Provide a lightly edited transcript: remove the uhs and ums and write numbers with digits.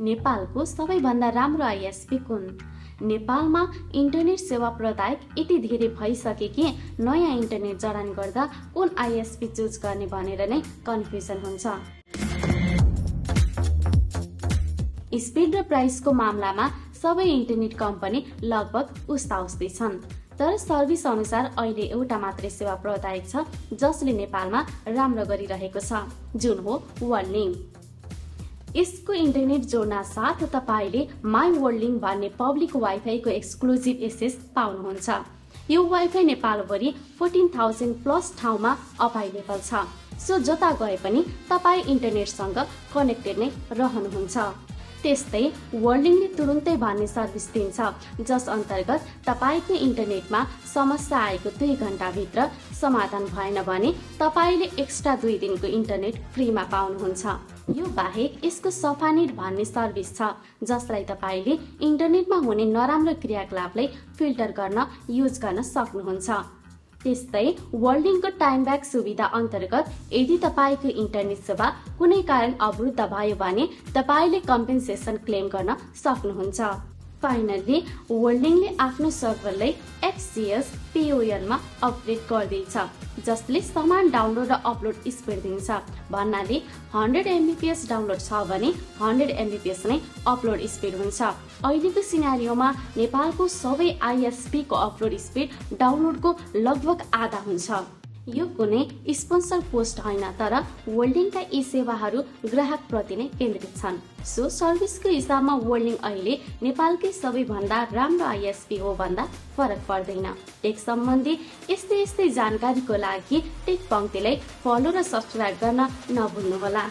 नेपालको सबैभन्दा राम्रो आईएसपी कुन? नेपालमा इन्टरनेट सेवा प्रदायक यति धेरै भइसके कि नयाँ इन्टरनेट जडान गर्दा कुन आईएसपी चुज गर्ने भनेर नै कन्फ्युजन हुन्छ। स्पिड र प्राइसको मामलामा सबै इन्टरनेट कम्पनी लगभग उस्ताउस्ती छन्, तर सर्भिस अनुसार अहिले एउटा मात्रै सेवा प्रदायक छ जसले नेपालमा राम्रो गरिरहेको छ, जुन हो वर्ल्डलिङ। यसको इन्टरनेट जोड्न साथ तपाईले माई वर्ल्डलिङ भन्ने पब्लिक वाइफाई को एक्सक्लुजिभ एक्सेस पाउनुहुन्छ। यो वाइफाई नेपालभरि 14,000 प्लस ठाउँमा अभाइलेबल छ, सो जता गए पनि तपाई इन्टरनेटसँग कनेक्टेड नै रहनुहुन्छ। त्यस्तै वर्ल्डलिङले तुरुन्तै भन्ने सर्भिस दिन्छ, जस अन्तर्गत तपाईको इन्टरनेटमा समस्या आएको 2 घण्टा भित्र समाधान भएन भने तपाईले एक्स्ट्रा 2 दिनको इन्टरनेट फ्रीमा पाउनुहुन्छ। यो बाहेक यसको सफानेट भन्ने सर्भिस छ, जसलाई तपाईले इन्टरनेटमा हुने नराम्रो क्रियाकलापलाई फिल्टर गर्न युज गर्न सक्नुहुन्छ। त्यस्तै वर्ल्डलिङको टाइम ब्याक सुविधा अन्तर्गत यदि तपाईको इन्टरनेट सेवा कुनै कारण अवरुद्ध भयो भने तपाईले कम्पेन्सेसन क्लेम गर्न सक्नुहुन्छ। फाइनली वर्ल्डलिङले आफ्नो सर्भरलाई XCS PON मा अपग्रेड गर्दैछ, जसले समान डाउनलोड र अपलोड स्पिड दिन्छ। भन्नाले 100 MBPS डाउनलोड छ भने 100 MBPS नै अपलोड स्पिड हुन्छ। अहिलेको सिनारियोमा नेपालको सबै ISP को अपलोड स्पिड डाउनलोडको लगभग आधा हुन्छ। यो कुनै स्पोन्सर पोस्ट होइन, तर वर्ल्डलिङका यी सेवाहरू ग्राहक प्रति नै केन्द्रित छन्। सो सर्भिसको हिसाबमा वर्ल्डलिङ अहिले नेपालकै सबैभन्दा राम्रो ISP हो भन्दा फरक पर्दैन। टेक सम्बन्धी यस्तै जानकारीको लागि टेक पंक्तिलाई फलो र सब्स्क्राइब गर्न नभुल्नुहोला।